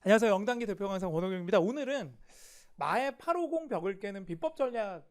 안녕하세요. 영단기 대표 강사 원호경입니다. 오늘은 마의 850 벽을 깨는 비법 전략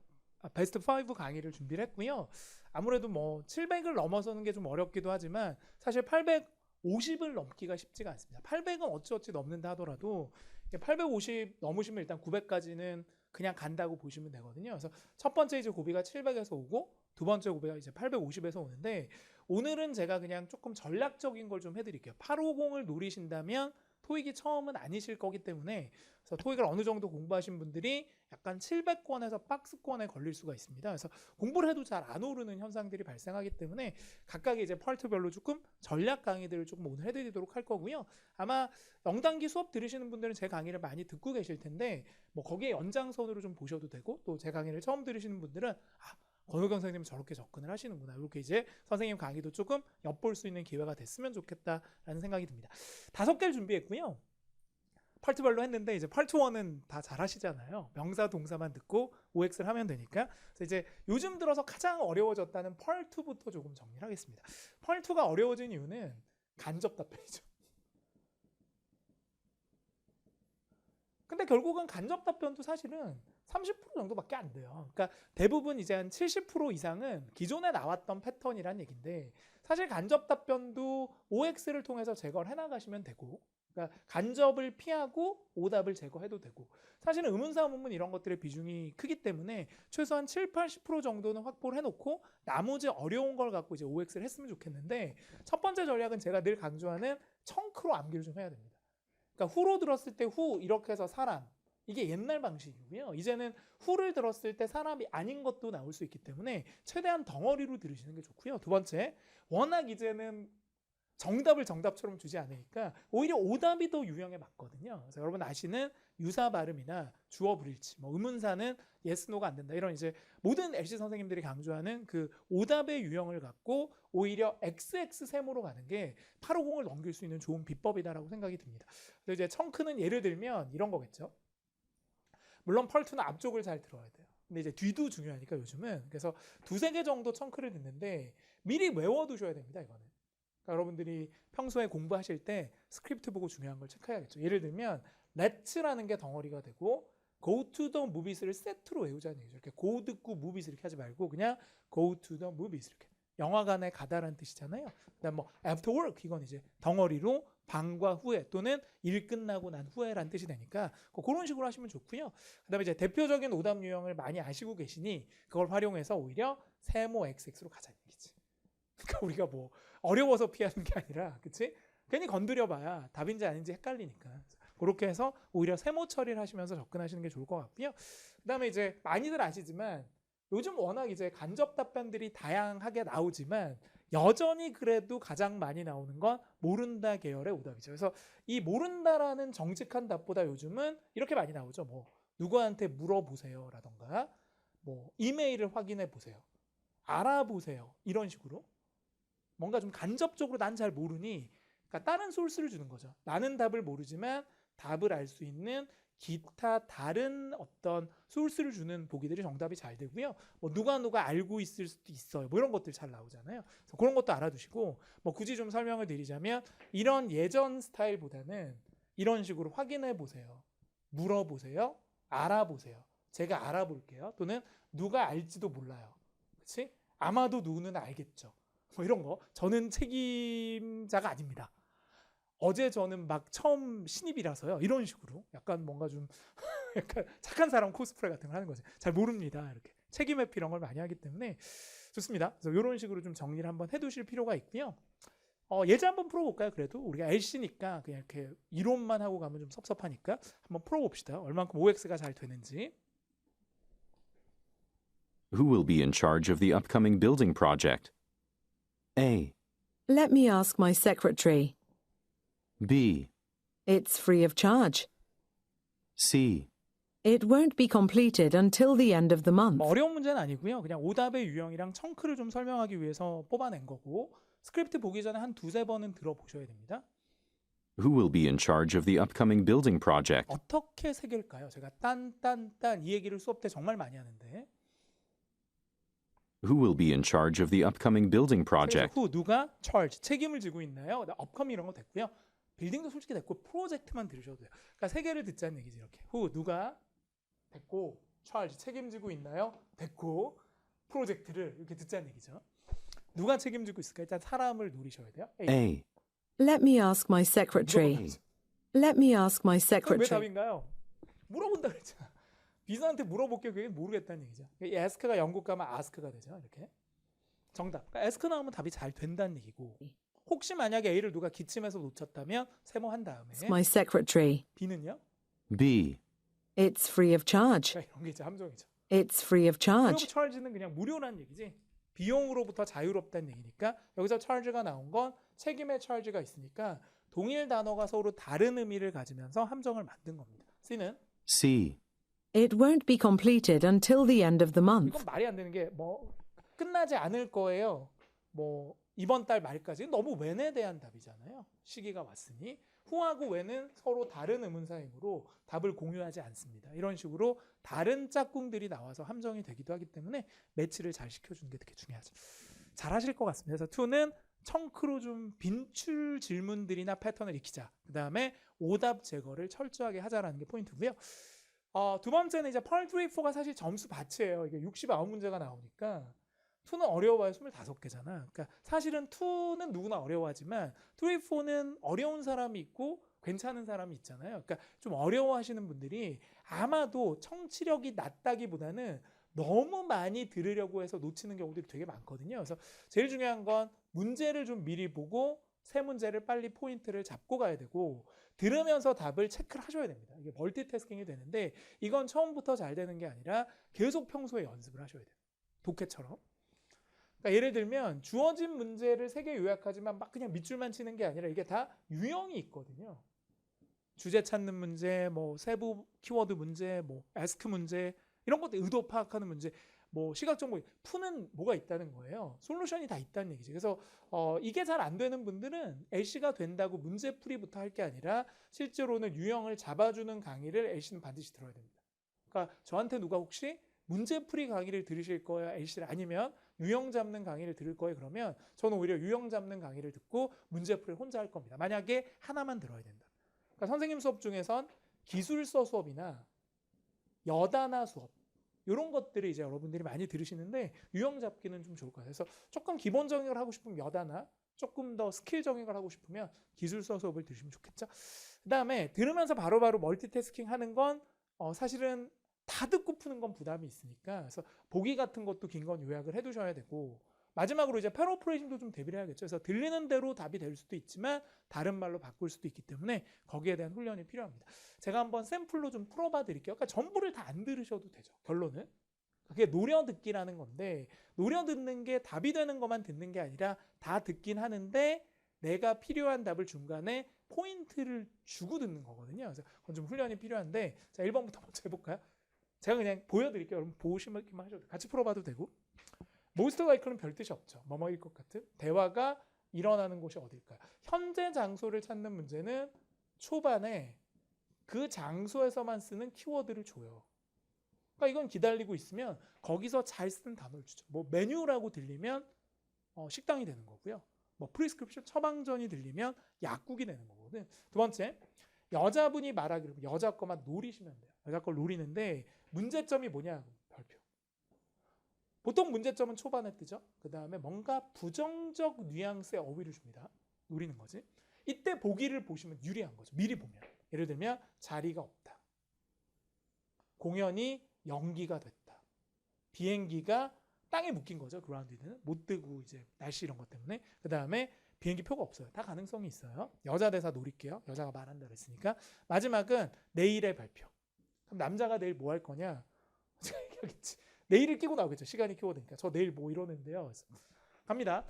베스트 5 강의를 준비를 했고요. 아무래도 뭐 700을 넘어서는 게 좀 어렵기도 하지만 사실 850을 넘기가 쉽지가 않습니다. 800은 어찌어찌 넘는다 하더라도 850 넘으시면 일단 900까지는 그냥 간다고 보시면 되거든요. 그래서 첫 번째 이제 고비가 700에서 오고 두 번째 고비가 이제 850에서 오는데 오늘은 제가 그냥 조금 전략적인 걸 좀 해드릴게요. 850을 노리신다면 토익이 처음은 아니실 거기 때문에 그래서 토익을 어느 정도 공부하신 분들이 약간 700권에서 박스권에 걸릴 수가 있습니다. 그래서 공부를 해도 잘 안 오르는 현상들이 발생하기 때문에 각각의 이제 파트별로 조금 전략 강의들을 조금 오늘 해드리도록 할 거고요. 아마 영단기 수업 들으시는 분들은 제 강의를 많이 듣고 계실 텐데 뭐 거기에 연장선으로 좀 보셔도 되고 또 제 강의를 처음 들으시는 분들은 권호경 선생님 저렇게 접근을 하시는구나. 이렇게 이제 선생님 강의도 조금 엿볼 수 있는 기회가 됐으면 좋겠다라는 생각이 듭니다. 5개를 준비했고요. 파트별로 했는데 이제 파트 1은 다 잘 하시잖아요. 명사 동사만 듣고 OX를 하면 되니까. 그래서 이제 요즘 들어서 가장 어려워졌다는 파트 2부터 조금 정리를 하겠습니다. 파트 2가 어려워진 이유는 간접 답변이죠. 근데 결국은 간접 답변도 사실은 30% 정도밖에 안 돼요. 그러니까 대부분 이제 한 70% 이상은 기존에 나왔던 패턴이란 얘기인데 사실 간접 답변도 OX를 통해서 제거를 해나가시면 되고 그러니까 간접을 피하고 오답을 제거해도 되고 사실은 의문사 문문 이런 것들의 비중이 크기 때문에 최소한 7, 80% 정도는 확보를 해놓고 나머지 어려운 걸 갖고 이제 OX를 했으면 좋겠는데 첫 번째 전략은 제가 늘 강조하는 청크로 암기를 좀 해야 됩니다. 그러니까 후로 들었을 때 후 이렇게 해서 사람 이게 옛날 방식이고요. 이제는 후를 들었을 때 사람이 아닌 것도 나올 수 있기 때문에 최대한 덩어리로 들으시는 게 좋고요. 두 번째, 워낙 이제는 정답을 정답처럼 주지 않으니까 오히려 오답이 더 유형에 맞거든요. 그래서 여러분 아시는 유사 발음이나 주어 불일치, 뭐 의문사는 yes, no가 안 된다. 이런 이제 모든 LC 선생님들이 강조하는 그 오답의 유형을 갖고 오히려 XX 세모로 가는 게 850을 넘길 수 있는 좋은 비법이다라고 생각이 듭니다. 그래서 이제 청크는 예를 들면 이런 거겠죠. 물론 펄트는 앞쪽을 잘 들어야 돼요. 근데 이제 뒤도 중요하니까 요즘은 그래서 2-3개 정도 청크를 듣는데 미리 외워두셔야 됩니다. 이거는. 그러니까 여러분들이 평소에 공부하실 때 스크립트 보고 중요한 걸 체크해야겠죠. 예를 들면 let's라는 게 덩어리가 되고 go to the movies를 세트로 외우자는 얘기죠. 이렇게 go 듣고 movies 이렇게 하지 말고 그냥 go to the movies 이렇게 영화관에 가다라는 뜻이잖아요. 그다음 뭐 after work 이건 이제 덩어리로 방과 후에 또는 일 끝나고 난 후에라는 뜻이 되니까 그런 식으로 하시면 좋고요. 그다음에 이제 대표적인 오답 유형을 많이 아시고 계시니 그걸 활용해서 오히려 세모 XX로 가자는 얘기지. 그러니까 우리가 뭐 어려워서 피하는 게 아니라 그치? 괜히 건드려봐야 답인지 아닌지 헷갈리니까 그렇게 해서 오히려 세모 처리를 하시면서 접근하시는 게 좋을 것 같고요. 그 다음에 이제 많이들 아시지만 요즘 워낙 이제 간접 답변들이 다양하게 나오지만 여전히 그래도 가장 많이 나오는 건 모른다 계열의 오답이죠. 그래서 이 모른다라는 정직한 답보다 요즘은 이렇게 많이 나오죠. 뭐 누구한테 물어보세요 라던가 뭐 이메일을 확인해 보세요. 알아보세요. 이런 식으로 뭔가 좀 간접적으로 난 잘 모르니 그러니까 다른 소스를 주는 거죠. 나는 답을 모르지만 답을 알 수 있는 기타 다른 어떤 소스를 주는 보기들이 정답이 잘 되고요. 뭐 누가 알고 있을 수도 있어요. 뭐 이런 것들 잘 나오잖아요. 그래서 그런 것도 알아두시고 뭐 굳이 좀 설명을 드리자면 이런 예전 스타일보다는 이런 식으로 확인해 보세요. 물어보세요. 알아보세요. 제가 알아볼게요. 또는 누가 알지도 몰라요. 그렇지? 아마도 누구는 알겠죠. 뭐 이런 거. 저는 책임자가 아닙니다. 어제 저는 막 처음 신입이라서요. 이런 식으로 약간 뭔가 좀 약간 착한 사람 코스프레 같은 걸 하는 거죠. 잘 모릅니다. 이렇게 책임 회피 이런 걸 많이 하기 때문에 좋습니다. 그래서 이런 식으로 좀 정리를 한번 해두실 필요가 있고요. 예제 한번 풀어볼까요? 그래도 우리가 LC니까 그냥 이렇게 이론만 하고 가면 좀 섭섭하니까 한번 풀어봅시다. 얼만큼 OX가 잘 되는지. Who will be in charge of the upcoming building project? A. Let me ask my secretary. B. It's free of charge. C. It won't be completed until the end of the month. 뭐 어려운 문제는 아니고요. 그냥 오답의 유형이랑 청크를 좀 설명하기 위해서 뽑아낸 거고 스크립트 보기 전에 한 2-3번은 들어보셔야 됩니다. Who will be in charge of the upcoming building project? 어떻게 새길까요? 제가 이 얘기를 수업 때 정말 많이 하는데 Who will be in charge of the upcoming building 그래서 project? who 누가 charge 책임을 지고 있나요? upcoming 이런 거 됐고요. 빌딩도 솔직히 됐고 프로젝트만 들으셔도 돼요. 그러니까 세 개를 듣자는 얘기지 이렇게. 누가 됐고 찰지 책임지고 있나요? 됐고 프로젝트를 이렇게 듣자는 얘기죠. 누가 책임지고 있을까? 일단 사람을 노리셔야 돼요. A. Let me ask my secretary. 물어보죠. Let me ask my 그럼 왜 secretary. 답인가요? 물어본다 그랬잖아. 비서한테 물어볼게요. 그게 모르겠다는 얘기죠. 이 ask가 영국 가면 ask가 되죠. 이렇게. 정답. 그러니까 ask 나오면 답이 잘 된다는 얘기고 혹시 만약에 A를 누가 기침해서 놓쳤다면 세모한 다음에 Ask my secretary. B는요? B. It's free of charge. 그러니까 이런 게 이제 함정이죠. It's free of 프리 오브 charge. 차지는 그냥 무료라는 얘기지. 비용으로부터 자유롭다는 얘기니까 여기서 charge가 나온 건 책임의 charge가 있으니까 동일 단어가 서로 다른 의미를 가지면서 함정을 만든 겁니다. C는 C. It won't be completed until the end of the month. 이건 말이 안 되는 게 뭐 끝나지 않을 거예요. 뭐 이번 달 말까지 너무 when에 대한 답이잖아요. 시기가 왔으니 who하고 when은 서로 다른 의문사이므로 답을 공유하지 않습니다. 이런 식으로 다른 짝꿍들이 나와서 함정이 되기도 하기 때문에 매치를 잘 시켜주는 게 되게 중요하죠. 잘 하실 것 같습니다. 그래서 2는 청크로 좀 빈출 질문들이나 패턴을 익히자. 그 다음에 오답 제거를 철저하게 하자라는 게 포인트고요. 두 번째는 이제 Part 3, 4가 사실 점수 받치예요. 이게 69문제가 나오니까 2는 어려워야 25개잖아. 그러니까 사실은 2는 누구나 어려워하지만 3, 4는 어려운 사람이 있고 괜찮은 사람이 있잖아요. 그러니까 좀 어려워하시는 분들이 아마도 청취력이 낮다기보다는 너무 많이 들으려고 해서 놓치는 경우들이 되게 많거든요. 그래서 제일 중요한 건 문제를 좀 미리 보고 세 문제를 빨리 포인트를 잡고 가야 되고 들으면서 답을 체크를 하셔야 됩니다. 이게 멀티태스킹이 되는데 이건 처음부터 잘 되는 게 아니라 계속 평소에 연습을 하셔야 돼요. 독해처럼. 그러니까 예를 들면 주어진 문제를 3개 요약하지만 막 그냥 밑줄만 치는 게 아니라 이게 다 유형이 있거든요. 주제 찾는 문제, 뭐 세부 키워드 문제, 뭐 ask 문제 이런 것들 의도 파악하는 문제, 뭐 시각 정보 푸는 뭐가 있다는 거예요. 솔루션이 다 있다는 얘기지. 그래서 이게 잘 안 되는 분들은 LC가 된다고 문제풀이부터 할 게 아니라 실제로는 유형을 잡아주는 강의를 LC는 반드시 들어야 됩니다. 그러니까 저한테 누가 혹시 문제풀이 강의를 들으실 거예요, LC를 아니면 유형 잡는 강의를 들을 거예요. 그러면 저는 오히려 유형 잡는 강의를 듣고 문제풀이를 혼자 할 겁니다. 만약에 하나만 들어야 된다. 그러니까 선생님 수업 중에선 기술서 수업이나 여단화 수업 이런 것들을 이제 여러분들이 많이 들으시는데 유형 잡기는 좀 좋을 것 같아요. 그래서 조금 기본적인 걸 하고 싶으면 여단화, 조금 더 스킬적인 걸 하고 싶으면 기술서 수업을 들으시면 좋겠죠. 그 다음에 들으면서 바로바로 멀티태스킹 하는 건 사실은 다 듣고 푸는 건 부담이 있으니까 그래서 보기 같은 것도 긴 건 요약을 해두셔야 되고 마지막으로 이제 패러프레이징도 좀 대비를 해야겠죠. 그래서 들리는 대로 답이 될 수도 있지만 다른 말로 바꿀 수도 있기 때문에 거기에 대한 훈련이 필요합니다. 제가 한번 샘플로 좀 풀어봐 드릴게요. 그러니까 전부를 다 안 들으셔도 되죠. 결론은. 그게 노려 듣기라는 건데 노려 듣는 게 답이 되는 것만 듣는 게 아니라 다 듣긴 하는데 내가 필요한 답을 중간에 포인트를 주고 듣는 거거든요. 그래서 그건 좀 훈련이 필요한데 자 1번부터 먼저 해볼까요? 제가 그냥 보여드릴게요. 여러분 보시기만 하셔도 돼요. 같이 풀어봐도 되고 most like는 별 뜻이 없죠. 뭐뭐일 것 같은 대화가 일어나는 곳이 어딜까요? 현재 장소를 찾는 문제는 초반에 그 장소에서만 쓰는 키워드를 줘요. 그러니까 이건 기다리고 있으면 거기서 잘 쓰는 단어를 주죠. 뭐 메뉴라고 들리면 식당이 되는 거고요. 뭐 프리스크립션 처방전이 들리면 약국이 되는 거거든. 두 번째, 여자분이 말하기로 여자 거만 노리시면 돼요. 여자 걸 노리는데 문제점이 뭐냐? 별표. 보통 문제점은 초반에 뜨죠. 그 다음에 뭔가 부정적 뉘앙스의 어휘를 줍니다. 노리는 거지. 이때 보기를 보시면 유리한 거죠. 미리 보면. 예를 들면 자리가 없다. 공연이 연기가 됐다. 비행기가 땅에 묶인 거죠. 그라운드는 못 뜨고 이제 날씨 이런 것 때문에. 그 다음에 비행기 표가 없어요. 다 가능성이 있어요. 여자 대사 노릴게요. 여자가 말한다 그랬으니까. 마지막은 내일의 발표. 그럼 남자가 내일 뭐 할 거냐? 제가 얘기하겠지. 내일을 끼고 나오겠죠. 시간이 키워드니까. 저 내일 뭐 이러는데요. 그래서 갑니다.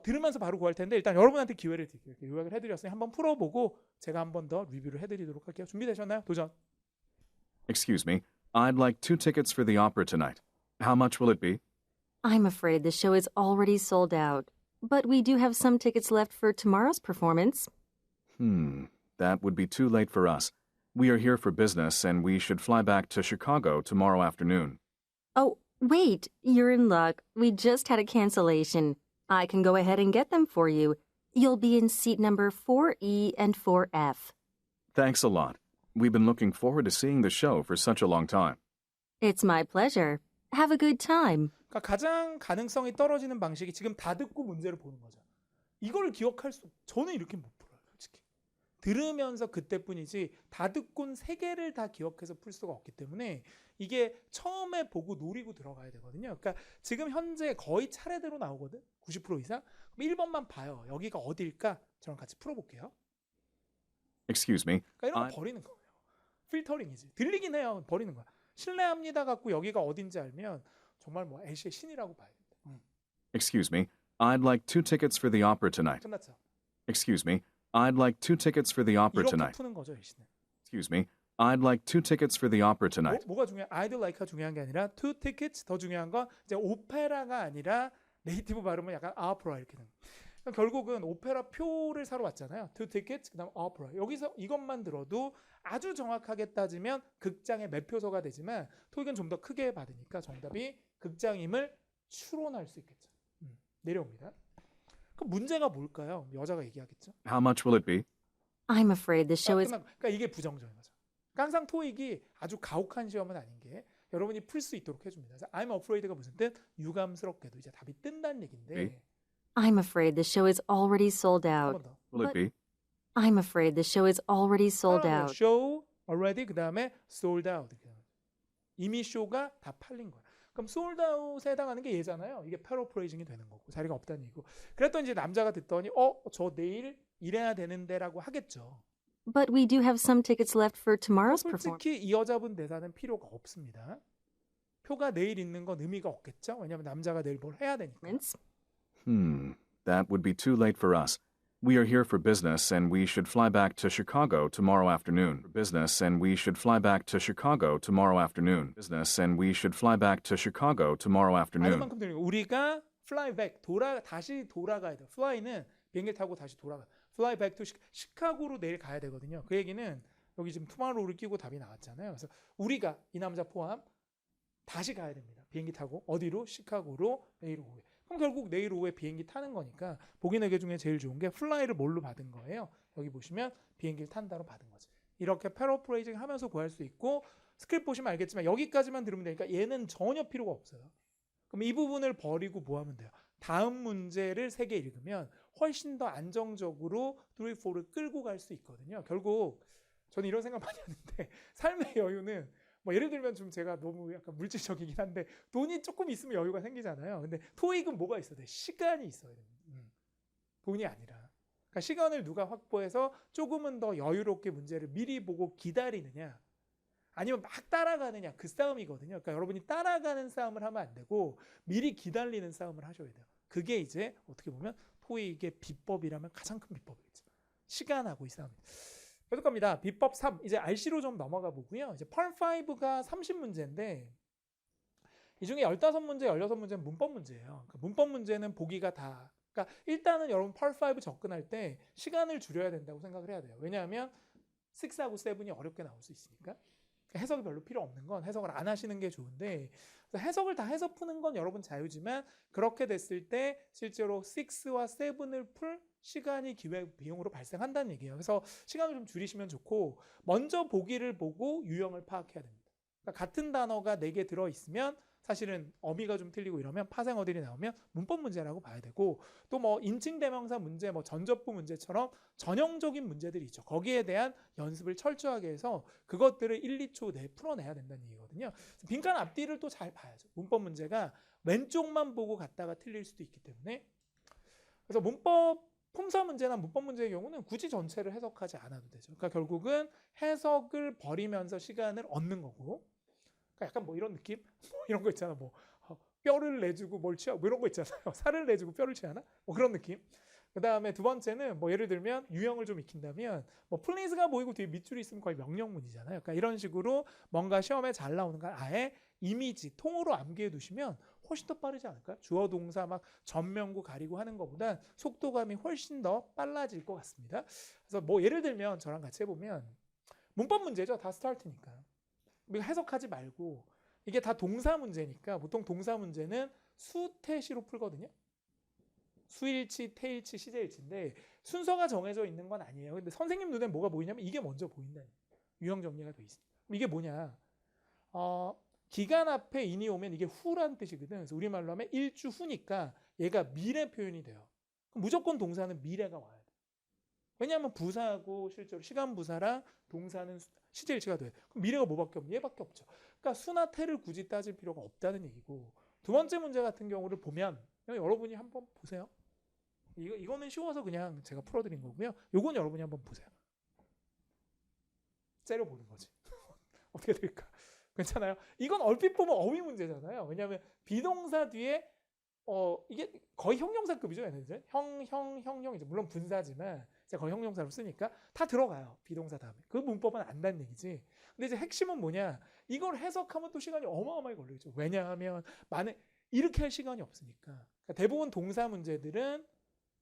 들으면서 바로 구할 텐데 일단 여러분한테 기회를 드릴게요. 요약을 해드렸으니 한번 풀어보고 제가 한번 더 리뷰를 해드리도록 할게요. 준비되셨나요? 도전. Excuse me. I'd like 2 tickets for the opera tonight. How much will it be? I'm afraid the show is already sold out, but we do have some tickets left for tomorrow's performance. That would be too late for us. We are here for business and we should fly back to Chicago tomorrow afternoon. Oh, wait, you're in luck. We just had a cancellation. I can go ahead and get them for you. You'll be in seat number 4E and 4F. Thanks a lot. We've been looking forward to seeing the show for such a long time. It's my pleasure. Have a good time. 그러니까 가장 가능성이 떨어지는 방식이 지금 다 듣고 문제를 보는 거죠. 이걸 기억할 수 저는 이렇게 못 풀어요, 솔직히. 들으면서 그때뿐이지 다 듣고는 세 개를 다 기억해서 풀 수가 없기 때문에 이게 처음에 보고 노리고 들어가야 되거든요. 그러니까 지금 현재 거의 차례대로 나오거든. 90% 이상. 그럼 1번만 봐요. 여기가 어딜까? 저랑 같이 풀어볼게요. Excuse me. 그러니까 이런 거 버리는 거예요. 필터링이지. 들리긴 해요. 버리는 거야. 신뢰합니다 갖고 여기가 어딘지 알면 정말 뭐 애쉬의 신이라고 봐야 됩니다. Excuse me. I'd like 2 tickets for the opera tonight. 끝났죠. Excuse me. I'd like 2 tickets for the opera 이렇게 tonight. 푸는 거죠, 애쉬는. Excuse me. I'd like 2 tickets for the opera tonight. 뭐가 중요해? I'd like가 중요한 게 아니라 two tickets 더 중요한 건 이제 오페라가 아니라 네이티브 발음은 약간 opera 이렇게 되는. 그러니까 결국은 오페라 표를 사러 왔잖아요. two tickets 그다음 opera. 여기서 이것만 들어도 아주 정확하게 따지면 극장의 매표소가 되지만 토익은 좀 더 크게 받으니까 정답이 극장임을 추론할 수 있겠죠. 내려옵니다. 그럼 문제가 뭘까요? 여자가 얘기하겠죠. How much will it be? I'm afraid the show is 그러니까 이게 부정적인 거죠. 그러니까 항상 토익이 아주 가혹한 시험은 아닌 게 여러분이 풀 수 있도록 해줍니다. 그래서 I'm afraid가 무슨 뜻? 유감스럽게도 이제 답이 뜬다는 얘기인데 I'm afraid the show is already sold 한 out. 번 더. Will it be? I'm afraid the show is already sold out. Show already 그 다음에 sold out. 이미 쇼가 다 팔린 거야. 그럼 sold out에 해당하는 게 얘잖아요. 이게 paraphrasing이 되는 거고 자리가 없다는 얘기고. 그랬더니 이제 남자가 듣더니 저 내일 일해야 되는데라고 하겠죠. But we do have some tickets left for tomorrow's performance. 솔직히 이 여자분 대사는 필요가 없습니다. 표가 내일 있는 건 의미가 없겠죠. 왜냐하면 남자가 내일 뭘 해야 되니까. That would be too late for us. We are here for business and we should fly back to Chicago tomorrow afternoon. For business and we should fly back to Chicago tomorrow afternoon. Business and we should fly back to Chicago tomorrow afternoon. 만큼 들리고 우리가 fly back 다시 돌아가야 돼. fly는 비행기 타고 다시 돌아가. fly back to 시카고로 내일 가야 되거든요. 그 얘기는 여기 지금 tomorrow를 끼고 답이 나왔잖아요. 그래서 우리가 이 남자 포함 다시 가야 됩니다. 비행기 타고 어디로? 시카고로 내일 오후에. 그럼 결국 내일 오후에 비행기 타는 거니까 보기 4개 중에 제일 좋은 게 fly를 뭘로 받은 거예요. 여기 보시면 비행기를 탄다로 받은 거지. 이렇게 패러프레이징 하면서 구할 수 있고 스크립트 보시면 알겠지만 여기까지만 들으면 되니까 얘는 전혀 필요가 없어요. 그럼 이 부분을 버리고 뭐 하면 돼요? 다음 문제를 3개 읽으면 훨씬 더 안정적으로 3, 4를 끌고 갈 수 있거든요. 결국 저는 이런 생각 많이 하는데 삶의 여유는 뭐 예를 들면 좀 제가 너무 약간 물질적이긴 한데 돈이 조금 있으면 여유가 생기잖아요. 근데 토익은 뭐가 있어야 돼? 시간이 있어야 됩니다. 돈이 아니라. 그러니까 시간을 누가 확보해서 조금은 더 여유롭게 문제를 미리 보고 기다리느냐 아니면 막 따라가느냐 그 싸움이거든요. 그러니까 여러분이 따라가는 싸움을 하면 안 되고 미리 기다리는 싸움을 하셔야 돼요. 그게 이제 어떻게 보면 토익의 비법이라면 가장 큰 비법이겠죠. 시간하고 이 싸움입니다. 계속 갑니다. 비법 3. 이제 RC로 좀 넘어가 보고요. 이제 펄5가 30문제인데 이 중에 15문제, 16문제는 문법 문제예요. 그러니까 문법 문제는 보기가 다. 그러니까 일단은 여러분 펄5 접근할 때 시간을 줄여야 된다고 생각을 해야 돼요. 왜냐하면 6하고 7이 어렵게 나올 수 있으니까. 해석이 별로 필요 없는 건 해석을 안 하시는 게 좋은데 해석을 다 해서 푸는 건 여러분 자유지만 그렇게 됐을 때 실제로 6와 7을 풀 시간이 기회 비용으로 발생한다는 얘기예요. 그래서 시간을 좀 줄이시면 좋고 먼저 보기를 보고 유형을 파악해야 됩니다. 그러니까 같은 단어가 4개 들어있으면 사실은 어미가 좀 틀리고 이러면 파생어들이 나오면 문법 문제라고 봐야 되고 또 뭐 인칭 대명사 문제, 뭐 전접부 문제처럼 전형적인 문제들이 있죠. 거기에 대한 연습을 철저하게 해서 그것들을 1, 2초 내에 풀어내야 된다는 얘기거든요. 빈칸 앞뒤를 또 잘 봐야죠. 문법 문제가 왼쪽만 보고 갔다가 틀릴 수도 있기 때문에 그래서 문법 품사 문제나 문법 문제의 경우는 굳이 전체를 해석하지 않아도 되죠. 그러니까 결국은 해석을 버리면서 시간을 얻는 거고 그러니까 약간 뭐 이런 느낌? 뭐 이런 거 있잖아. 뭐 뼈를 내주고 뭘 취하고 뭐 이런 거 있잖아요. 살을 내주고 뼈를 취하나? 뭐 그런 느낌. 그 다음에 두 번째는 뭐 예를 들면 유형을 좀 익힌다면 뭐 플리즈가 보이고 뒤에 밑줄이 있으면 거의 명령문이잖아요. 그러니까 이런 식으로 뭔가 시험에 잘 나오는 걸 아예 이미지, 통으로 암기해 두시면 훨씬 더 빠르지 않을까요? 주어 동사 막 전면구 가리고 하는 것보다 속도감이 훨씬 더 빨라질 것 같습니다. 그래서 뭐 예를 들면 저랑 같이 해보면 문법 문제죠. 다 스타트니까. 우리가 해석하지 말고 이게 다 동사 문제니까 보통 동사 문제는 수태시로 풀거든요. 수일치, 태일치, 시제일치인데 순서가 정해져 있는 건 아니에요. 근데 선생님 눈에 뭐가 보이냐면 이게 먼저 보인다는 유형 정리가 돼 있어요. 이게 뭐냐? 기간 앞에 인이 오면 이게 후란 뜻이거든. 그래서 우리말로 하면 일주 후니까 얘가 미래 표현이 돼요. 그럼 무조건 동사는 미래가 와야 돼. 왜냐하면 부사하고 실제로 시간 부사랑 동사는 시제일치가 돼. 그럼 미래가 뭐밖에 없냐? 얘밖에 없죠. 그러니까 수나 태를 굳이 따질 필요가 없다는 얘기고 두 번째 문제 같은 경우를 보면 여러분이 한번 보세요. 이거는 쉬워서 그냥 제가 풀어드린 거고요. 요건 여러분이 한번 보세요. 째려보는 거지. 어떻게 될까? 괜찮아요? 이건 얼핏 보면 어휘 문제잖아요. 왜냐하면 비동사 뒤에 이게 거의 형용사급이죠. 얘네들. 형이죠. 물론 분사지만 이제 거의 형용사로 쓰니까 다 들어가요. 비동사 다음에. 그 문법은 안다는 얘기지. 근데 이제 핵심은 뭐냐? 이걸 해석하면 또 시간이 어마어마하게 걸리죠. 왜냐하면 이렇게 할 시간이 없으니까. 그러니까 대부분 동사 문제들은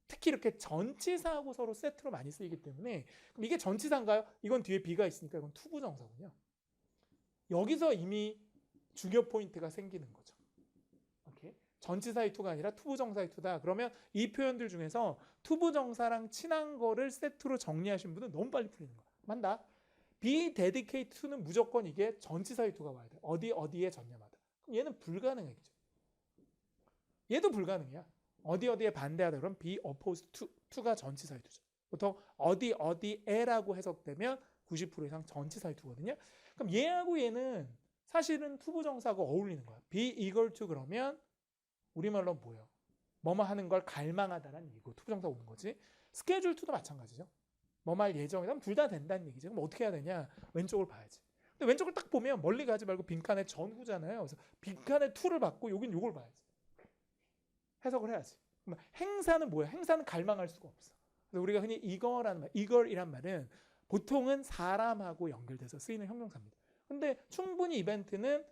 특히 이렇게 전치사하고 서로 세트로 많이 쓰이기 때문에 그럼 이게 전치사인가요? 이건 뒤에 B가 있으니까 이건 투부정사군요. 여기서 이미 중요 포인트가 생기는 거죠. 오케이? 전치사의 투가 아니라 투부정사의 투다. 그러면 이 표현들 중에서 투부정사랑 친한 거를 세트로 정리하신 분은 너무 빨리 풀리는 거야. 맞다. be dedicate to는 무조건 이게 전치사의 투가 와야 돼. 어디에 전념하다. 그럼 얘는 불가능하겠죠. 얘도 불가능이야. 어디에 반대하다 그러면 be opposed to가 전치사의 투죠. 보통 어디에라고 해석되면 90% 이상 전치사의 투거든요. 그럼 얘하고 얘는 사실은 투부정사가 어울리는 거야. be eager to 그러면 우리말로 뭐예요? 뭐뭐 하는 걸 갈망하다라는 얘기고 투부정사 오는 거지. schedule to도 마찬가지죠. 뭐뭐 할 예정이라면 둘 다 된다는 얘기죠. 그럼 어떻게 해야 되냐? 왼쪽을 봐야지. 근데 왼쪽을 딱 보면 멀리 가지 말고 빈칸에 전후잖아요. 그래서 빈칸에 to를 받고 여긴 요걸 봐야지. 해석을 해야지. 그럼 행사는 뭐야? 행사는 갈망할 수가 없어. 그래서 우리가 흔히 이걸이란 말은 보통은 사람하고 연결돼서 쓰이는 형용사입니다. 근데 충분히 이벤트는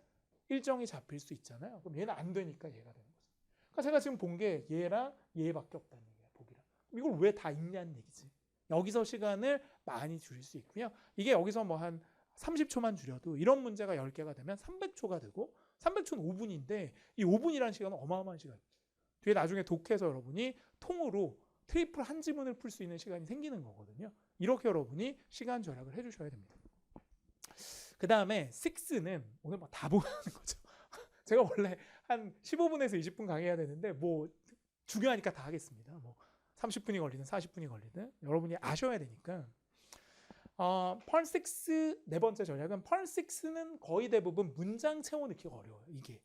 일정이 잡힐 수 있잖아요. 그럼 얘는 안 되니까 얘가 되는 거죠. 그러니까 제가 지금 본 게 얘랑 얘밖에 없다는 얘기야, 보기랑. 이걸 왜 다 읽냐는 얘기지. 여기서 시간을 많이 줄일 수 있고요. 이게 여기서 뭐 한 30초만 줄여도 이런 문제가 10개가 되면 300초가 되고 300초는 5분인데 이 5분이라는 시간은 어마어마한 시간이에요. 뒤에 나중에 독해서 여러분이 통으로 트리플 한 지문을 풀 수 있는 시간이 생기는 거거든요. 이렇게 여러분이 시간 절약을 해주셔야 됩니다. 그 다음에 6는 오늘 뭐 다 보는 거죠. 제가 원래 한 15분에서 20분 강의해야 되는데 뭐 중요하니까 다 하겠습니다. 뭐 30분이 걸리든 40분이 걸리든 여러분이 아셔야 되니까. 펄 6 네 번째 전략은 펄 6는 거의 대부분 문장 채워 넣기가 어려워요. 이게.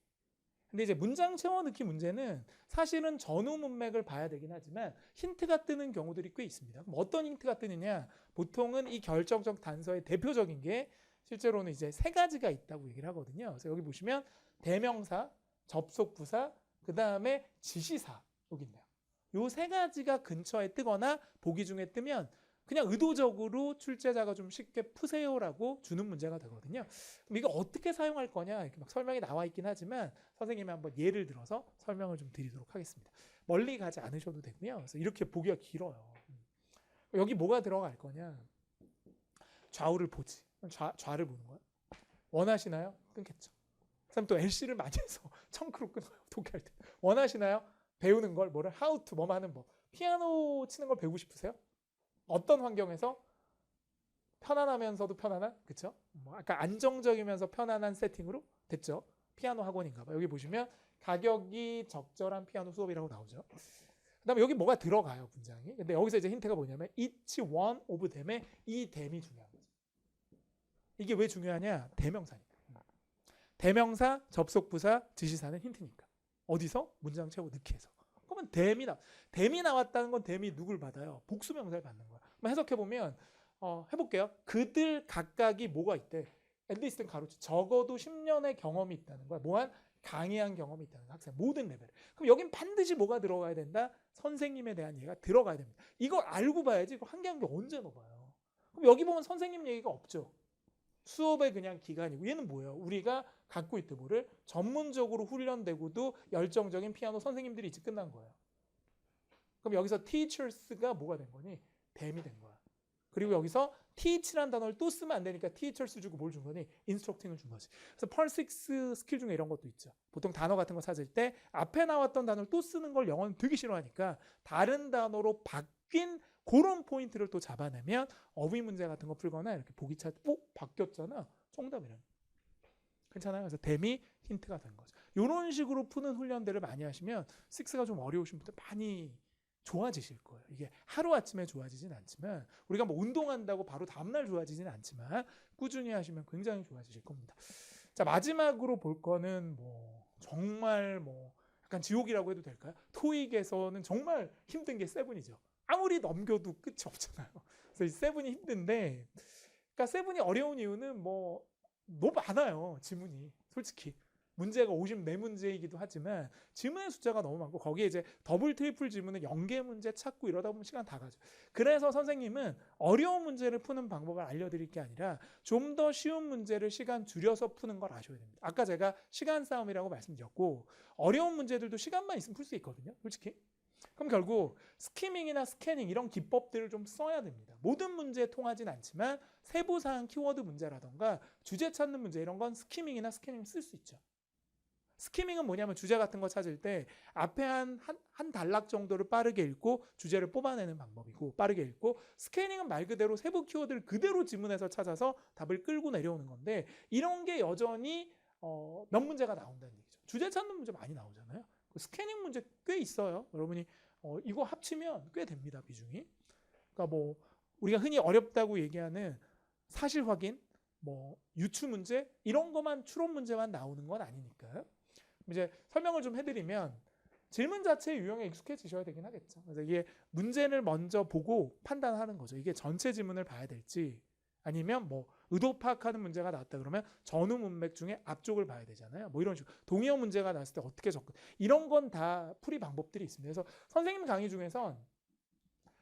근데 이제 문장 채워 넣기 문제는 사실은 전후 문맥을 봐야 되긴 하지만 힌트가 뜨는 경우들이 꽤 있습니다. 그럼 어떤 힌트가 뜨느냐? 보통은 이 결정적 단서의 대표적인 게 실제로는 이제 세 가지가 있다고 얘기를 하거든요. 그래서 여기 보시면 대명사, 접속부사, 그 다음에 지시사 여기 있네요. 요 세 가지가 근처에 뜨거나 보기 중에 뜨면 그냥 의도적으로 출제자가 좀 쉽게 푸세요라고 주는 문제가 되거든요. 그럼 이거 어떻게 사용할 거냐 이렇게 막 설명이 나와 있긴 하지만 선생님이 한번 예를 들어서 설명을 좀 드리도록 하겠습니다. 멀리 가지 않으셔도 되고요. 그래서 이렇게 보기가 길어요. 여기 뭐가 들어갈 거냐? 좌우를 보지. 좌를 보는 거야. 원하시나요? 끊겠죠. 그다음 또 LC를 많이 해서 청크로 끊어요. 독해할 때. 원하시나요? 배우는 걸 뭐를 how to 뭐만 하는 법. 피아노 치는 걸 배우고 싶으세요? 어떤 환경에서 편안하면서도 편안한, 그쵸? 뭐 아까 안정적이면서 편안한 세팅으로 됐죠? 피아노 학원인가 봐. 여기 보시면 가격이 적절한 피아노 수업이라고 나오죠. 그 다음에 여기 뭐가 들어가요, 문장이. 근데 여기서 이제 힌트가 뭐냐면 each one of them의 이 them이 중요한 거죠. 이게 왜 중요하냐? 대명사니까. 대명사, 접속부사, 지시사는 힌트니까. 어디서? 문장 채워 넣기 해서. 그러면 them이 나왔다는 건 them이 누굴 받아요? 복수명사를 받는 거야. 한번 해석해보면 해볼게요. 그들 각각이 뭐가 있대? 앨리스는 가로치 적어도 10년의 경험이 있다는 거야. 뭐한 강의한 경험이 있다는 학생 모든 레벨. 그럼 여긴 반드시 뭐가 들어가야 된다? 선생님에 대한 얘기가 들어가야 됩니다. 이걸 알고 봐야지. 이거 한 개 한 개 언제 넣어봐요? 그럼 여기 보면 선생님 얘기가 없죠. 수업의 그냥 기간이고 얘는 뭐예요? 우리가 갖고 있던 뭐를 전문적으로 훈련되고도 열정적인 피아노 선생님들이 이제 끝난 거예요. 그럼 여기서 teachers가 뭐가 된 거니? them이 된 거야. 그리고 여기서 teach라는 단어를 또 쓰면 안 되니까 teacher 주고 뭘 준 거니? instructing을 준 거지. 그래서 펄6 스킬 중에 이런 것도 있죠. 보통 단어 같은 거 찾을 때 앞에 나왔던 단어를 또 쓰는 걸 영어는 되게 싫어하니까 다른 단어로 바뀐 그런 포인트를 또 잡아내면 어휘 문제 같은 거 풀거나 이렇게 보기 찾 바뀌었잖아. 정답이란. 괜찮아요. 그래서 댐이 힌트가 된 거죠. 이런 식으로 푸는 훈련들을 많이 하시면 6가 좀 어려우신 분들 많이 좋아지실 거예요. 이게 하루아침에 좋아지진 않지만 우리가 뭐 운동한다고 바로 다음날 좋아지진 않지만 꾸준히 하시면 굉장히 좋아지실 겁니다. 자, 마지막으로 볼 거는 뭐 정말 뭐 약간 지옥이라고 해도 될까요? 토익에서는 정말 힘든 게 7이죠. 아무리 넘겨도 끝이 없잖아요. 그래서 이 7이 힘든데 그러니까 7이 어려운 이유는 뭐 너무 많아요. 지문이. 솔직히. 문제가 54문제이기도 하지만 지문의 숫자가 너무 많고 거기에 이제 더블 트리플 지문은 연계 문제 찾고 이러다 보면 시간 다 가죠. 그래서 선생님은 어려운 문제를 푸는 방법을 알려드릴 게 아니라 좀 더 쉬운 문제를 시간 줄여서 푸는 걸 아셔야 됩니다. 아까 제가 시간 싸움이라고 말씀드렸고 어려운 문제들도 시간만 있으면 풀 수 있거든요. 솔직히. 그럼 결국 스키밍이나 스캐닝 이런 기법들을 좀 써야 됩니다. 모든 문제에 통하진 않지만 세부사항 키워드 문제라던가 주제 찾는 문제 이런 건 스키밍이나 스캐닝 쓸 수 있죠. 스키밍은 뭐냐면 주제 같은 거 찾을 때 앞에 한 단락 정도를 빠르게 읽고 주제를 뽑아내는 방법이고 빠르게 읽고 스캐닝은 말 그대로 세부 키워드를 그대로 지문에서 찾아서 답을 끌고 내려오는 건데 이런 게 여전히 몇 문제가 나온다는 얘기죠. 주제 찾는 문제 많이 나오잖아요. 스캐닝 문제 꽤 있어요. 여러분이 이거 합치면 꽤 됩니다. 비중이. 그러니까 뭐 우리가 흔히 어렵다고 얘기하는 사실 확인, 뭐 유추 문제 이런 것만 추론 문제만 나오는 건 아니니까요. 이제 설명을 좀 해드리면 질문 자체의 유형에 익숙해지셔야 되긴 하겠죠. 그래서 이게 문제를 먼저 보고 판단하는 거죠. 이게 전체 지문을 봐야 될지 아니면 뭐 의도 파악하는 문제가 나왔다 그러면 전후 문맥 중에 앞쪽을 봐야 되잖아요. 뭐 이런 식으로 동의어 문제가 나왔을 때 어떻게 접근 이런 건 다 풀이 방법들이 있습니다. 그래서 선생님 강의 중에선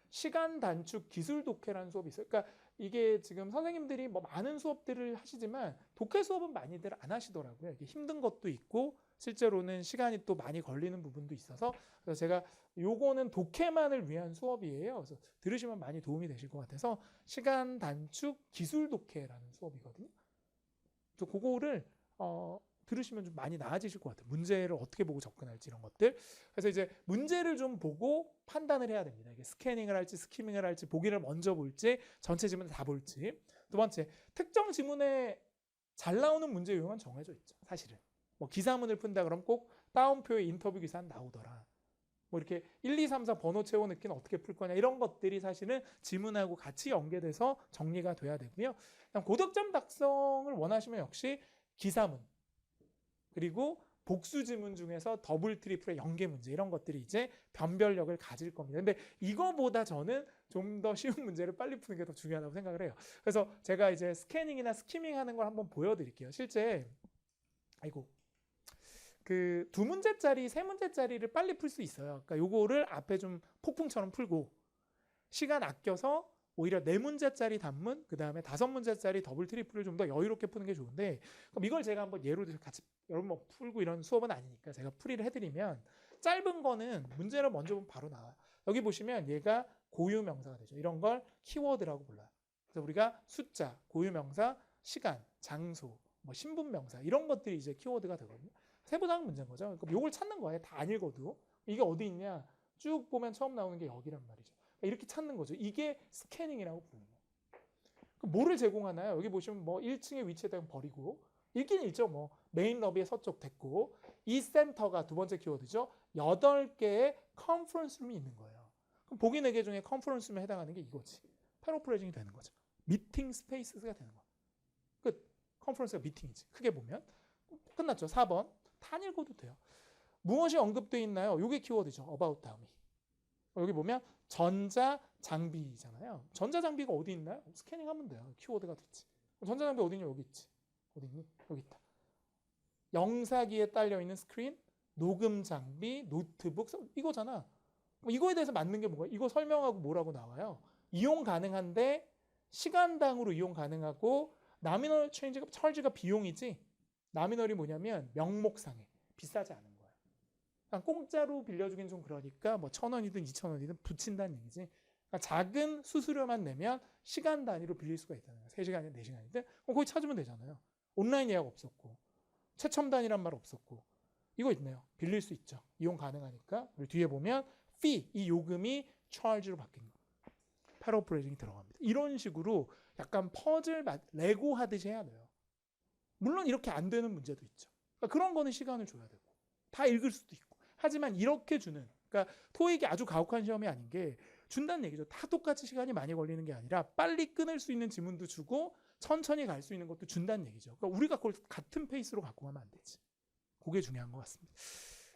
시간 단축 기술 독해라는 수업이 있어요. 그러니까 이게 지금 선생님들이 뭐 많은 수업들을 하시지만 독해 수업은 많이들 안 하시더라고요. 이게 힘든 것도 있고 실제로는 시간이 또 많이 걸리는 부분도 있어서 그래서 제가 요거는 독해만을 위한 수업이에요. 그래서 들으시면 많이 도움이 되실 것 같아서 시간 단축 기술 독해라는 수업이거든요. 그래서 그거를 들으시면 좀 많이 나아지실 것 같아요. 문제를 어떻게 보고 접근할지 이런 것들. 그래서 이제 문제를 좀 보고 판단을 해야 됩니다. 이게 스캐닝을 할지 스키밍을 할지 보기를 먼저 볼지 전체 지문을 다 볼지. 두 번째, 특정 지문에 잘 나오는 문제 유형은 정해져 있죠. 사실은. 뭐 기사문을 푼다 그러면 꼭 따옴표의 인터뷰 기사는 나오더라. 뭐 이렇게 1, 2, 3, 4 번호 채워 넣기는 어떻게 풀 거냐 이런 것들이 사실은 지문하고 같이 연계돼서 정리가 돼야 되고요. 고득점 작성을 원하시면 역시 기사문 그리고 복수 지문 중에서 더블 트리플의 연계 문제 이런 것들이 이제 변별력을 가질 겁니다. 근데 이거보다 저는 좀 더 쉬운 문제를 빨리 푸는 게 더 중요하다고 생각을 해요. 그래서 제가 이제 스캐닝이나 스키밍 하는 걸 한번 보여드릴게요. 실제 그 2문제짜리, 3문제짜리를 빨리 풀 수 있어요. 그러니까 요거를 앞에 좀 폭풍처럼 풀고 시간 아껴서 오히려 4문제짜리 단문, 그 다음에 5문제짜리 더블 트리플을 좀 더 여유롭게 푸는 게 좋은데 그럼 이걸 제가 한번 예로 들어서 같이 여러분 뭐 풀고 이런 수업은 아니니까 제가 풀이를 해드리면 짧은 거는 문제를 먼저 보면 바로 나와요. 여기 보시면 얘가 고유명사가 되죠. 이런 걸 키워드라고 불러요. 그래서 우리가 숫자, 고유명사, 시간, 장소, 뭐 신분명사 이런 것들이 이제 키워드가 되거든요. 세부사항 문제인 거죠. 그러니까 이걸 찾는 거예요. 다 안 읽어도. 이게 어디 있냐? 쭉 보면 처음 나오는 게 여기란 말이죠. 그러니까 이렇게 찾는 거죠. 이게 스캐닝이라고 부르는 거예요. 그럼 뭐를 제공하나요? 여기 보시면 뭐 1층의 위치에 대한 버리고 읽긴 읽죠. 뭐 메인 러비의 서쪽 됐고 이 센터가 두 번째 키워드죠. 8개의 컨퍼런스룸이 있는 거예요. 그럼 보기 4개 중에 컨퍼런스룸에 해당하는 게 이거지. 패러프레이징이 되는 거죠. 미팅 스페이스가 되는 거예요. 끝. 컨퍼런스가 미팅이지. 크게 보면. 끝났죠. 4번. 다 읽어도 돼요. 무엇이 언급되어 있나요? 이게 키워드죠. about 다음이. 여기 보면 전자장비잖아요. 전자장비가 어디 있나요? 스캐닝하면 돼요. 키워드가 됐지. 전자장비 어디 있냐? 여기 있지. 어디 있니? 여기 있다. 영사기에 딸려있는 스크린, 녹음장비, 노트북 이거잖아. 이거에 대해서 맞는 게 뭐가? 이거 설명하고 뭐라고 나와요? 이용 가능한데 시간당으로 이용 가능하고 나미널 체인지가 찰지가 비용이지. 나미널이 뭐냐면 명목상에 비싸지 않은 거예요. 공짜로 빌려주긴 좀 그러니까 뭐 1,000원이든 2,000원이든 붙인다는 얘기지. 그러니까 작은 수수료만 내면 시간 단위로 빌릴 수가 있다는 거예요. 3시간이든 4시간이든 그럼 거기 찾으면 되잖아요. 온라인 예약 없었고 최첨단이란 말 없었고 이거 있네요. 빌릴 수 있죠. 이용 가능하니까. 그리고 뒤에 보면 fee, 이 요금이 charge로 바뀐 거. 패럴 오퍼레이팅이 들어갑니다. 이런 식으로 약간 퍼즐 레고 하듯이 해야 돼요. 물론 이렇게 안 되는 문제도 있죠. 그러니까 그런 거는 시간을 줘야 되고 다 읽을 수도 있고 하지만 이렇게 주는 그러니까 토익이 아주 가혹한 시험이 아닌 게 준다는 얘기죠. 다 똑같이 시간이 많이 걸리는 게 아니라 빨리 끊을 수 있는 지문도 주고 천천히 갈 수 있는 것도 준다는 얘기죠. 그러니까 우리가 그걸 같은 페이스로 갖고 가면 안 되지. 그게 중요한 것 같습니다.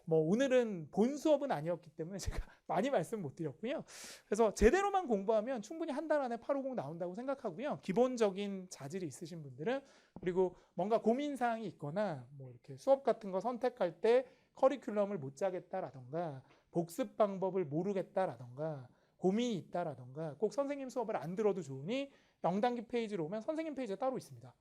뭐 오늘은 본 수업은 아니었기 때문에 제가 많이 말씀 못 드렸고요. 그래서 제대로만 공부하면 충분히 한 달 안에 850 나온다고 생각하고요. 기본적인 자질이 있으신 분들은 그리고 뭔가 고민사항이 있거나 뭐 이렇게 수업 같은 거 선택할 때 커리큘럼을 못 짜겠다라던가 복습 방법을 모르겠다라던가 고민이 있다라던가 꼭 선생님 수업을 안 들어도 좋으니 영단기 페이지로 오면 선생님 페이지가 따로 있습니다.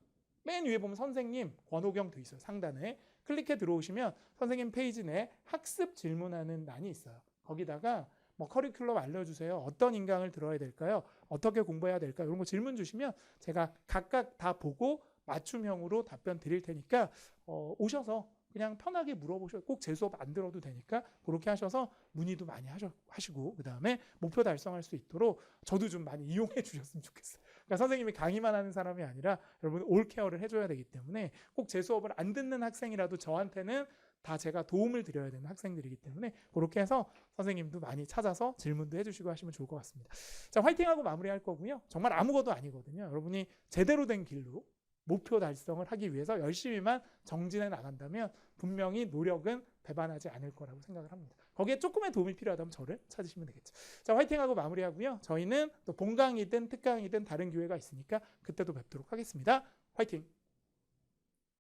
맨 위에 보면 선생님 권호경 돼 있어요. 상단에 클릭해 들어오시면 선생님 페이지 내에 학습 질문하는欄이 있어요. 거기다가 뭐 커리큘럼 알려주세요. 어떤 인강을 들어야 될까요? 어떻게 공부해야 될까요? 이런 거 질문 주시면 제가 각각 다 보고 맞춤형으로 답변 드릴 테니까 오셔서 그냥 편하게 물어보셔도 꼭 제 수업 안 들어도 되니까 그렇게 하셔서 문의도 많이 하시고 그 다음에 목표 달성할 수 있도록 저도 좀 많이 이용해 주셨으면 좋겠어요. 그러니까 선생님이 강의만 하는 사람이 아니라 여러분 올 케어를 해줘야 되기 때문에 꼭 제 수업을 안 듣는 학생이라도 저한테는 다 제가 도움을 드려야 되는 학생들이기 때문에 그렇게 해서 선생님도 많이 찾아서 질문도 해주시고 하시면 좋을 것 같습니다. 자, 화이팅하고 마무리할 거고요. 정말 아무것도 아니거든요. 여러분이 제대로 된 길로 목표 달성을 하기 위해서 열심히만 정진해 나간다면 분명히 노력은 배반하지 않을 거라고 생각을 합니다. 거기에 조금의 도움이 필요하다면 저를 찾으시면 되겠죠. 자, 화이팅하고 마무리하고요. 저희는 또 본강이든 특강이든 다른 기회가 있으니까 그때도 뵙도록 하겠습니다. 화이팅!